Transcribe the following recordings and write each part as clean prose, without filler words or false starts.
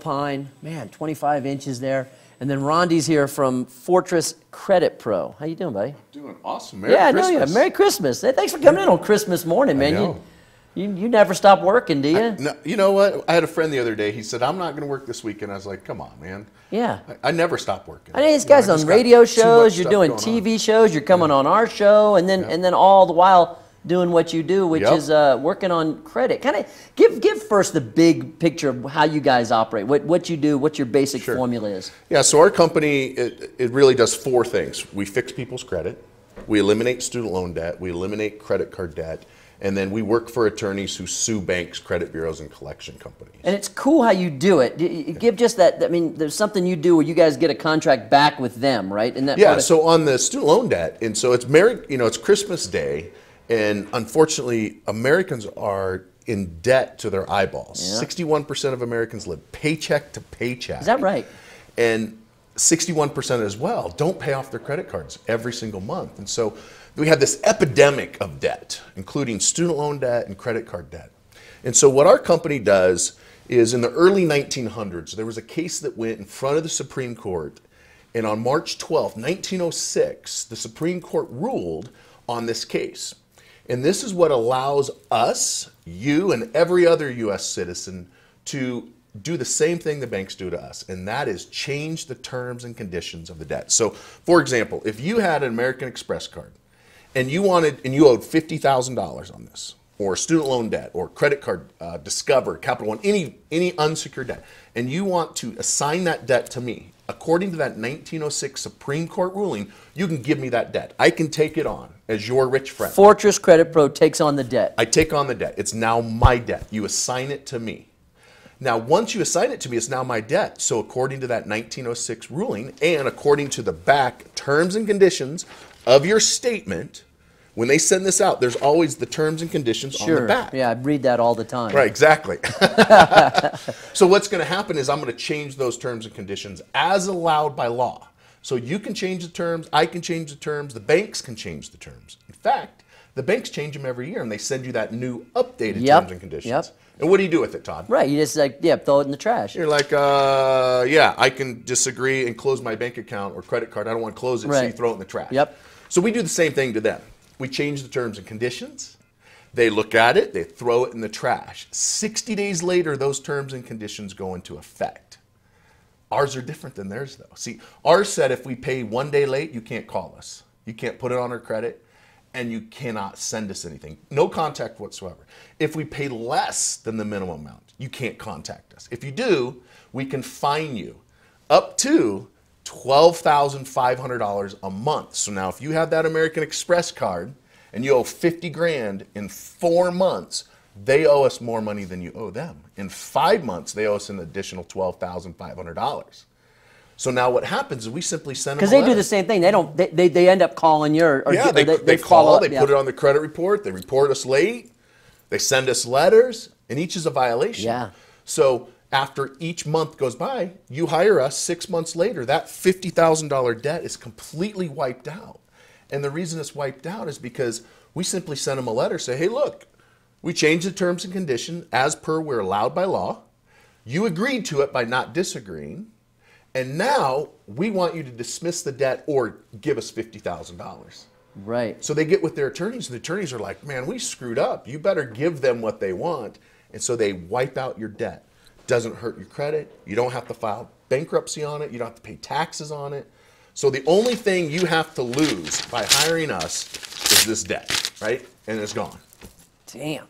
Pine, man, 25 inches there. And then Rondi's here from Fortress Credit Pro. How you doing, buddy? Doing awesome. Merry Christmas. I know you. Merry Christmas. Hey, thanks for coming in on Christmas morning, man. I know. You never stop working, do you? No, you know what? I had a friend the other day. He said, I'm not going to work this weekend. I was like, come on, man. Yeah. I never stop working. I mean, these guys on radio shows, you're doing TV shows, you're coming on our show, and then all the while doing what you do, which is working on credit. Kind of give first the big picture of how you guys operate, what you do, what your basic formula is. Yeah, so our company, it really does four things. We fix people's credit, we eliminate student loan debt, we eliminate credit card debt, and then we work for attorneys who sue banks, credit bureaus, and collection companies. And it's cool how you do it. Give just that, I mean, there's something you do where you guys get a contract back with them, right? And that so on the student loan debt, and so it's it's Christmas Day, and unfortunately, Americans are in debt to their eyeballs. 61% of Americans live paycheck to paycheck. Is that right? And 61% as well don't pay off their credit cards every single month. And so we have this epidemic of debt, including student loan debt and credit card debt. And so what our company does is in the early 1900s, there was a case that went in front of the Supreme Court. And on March 12, 1906, the Supreme Court ruled on this case. And this is what allows us, you, and every other U.S. citizen to do the same thing the banks do to us, and that is change the terms and conditions of the debt. So, for example, if you had an American Express card and you owed $50,000 on this, or student loan debt, or credit card, Discover, Capital One, any unsecured debt, and you want to assign that debt to me, according to that 1906 Supreme Court ruling, you can give me that debt. I can take it on as your rich friend. Fortress Credit Pro takes on the debt. I take on the debt. It's now my debt. You assign it to me. Now, once you assign it to me, it's now my debt. So according to that 1906 ruling, and according to the back terms and conditions of your statement, when they send this out, there's always the terms and conditions on the back. Yeah, I read that all the time. Right, exactly. So what's going to happen is I'm going to change those terms and conditions as allowed by law. So you can change the terms, I can change the terms, the banks can change the terms. In fact, the banks change them every year, and they send you that new updated terms and conditions. And what do you do with it, Todd? Right, you just throw it in the trash. You're like, yeah, I can disagree and close my bank account or credit card. I don't want to close it, so you throw it in the trash. So we do the same thing to them. We change the terms and conditions. They look at it, they throw it in the trash. 60 days later, those terms and conditions go into effect. Ours are different than theirs, though. See, ours said if we pay 1 day late, you can't call us. You can't put it on our credit, and you cannot send us anything. No contact whatsoever. If we pay less than the minimum amount, you can't contact us. If you do, we can fine you up to $12,500 a month. So now if you have that American Express card and you owe 50 grand in 4 months, they owe us more money than you owe them. In 5 months, they owe us an additional $12,500. So now what happens is we simply send them a letter. Because they do the same thing. They end up calling you. They call, they put it on the credit report, they report us late, they send us letters, and each is a violation. So after each month goes by, you hire us 6 months later, that $50,000 debt is completely wiped out. And the reason it's wiped out is because we simply send them a letter, say, hey, look, we changed the terms and conditions as per we're allowed by law. You agreed to it by not disagreeing. And now we want you to dismiss the debt or give us $50,000. Right. So they get with their attorneys, and the attorneys are like, man, we screwed up. You better give them what they want. And so they wipe out your debt. Doesn't hurt your credit. You don't have to file bankruptcy on it. You don't have to pay taxes on it. So the only thing you have to lose by hiring us is this debt, right? And it's gone. Damn,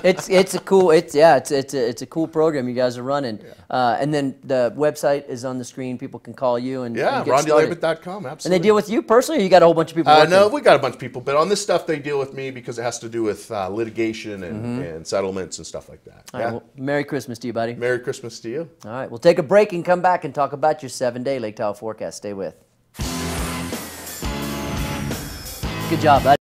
it's a cool program you guys are running, and then the website is on the screen. People can call you and RondiLabert.com. Absolutely. And they deal with you personally, or you got a whole bunch of people? No, we got a bunch of people, but on this stuff they deal with me because it has to do with litigation and settlements and stuff like that. All right, well, Merry Christmas to you, buddy. Merry Christmas to you. All right, we'll take a break and come back and talk about your 7-day Lake Tahoe forecast. Stay with. Good job, buddy.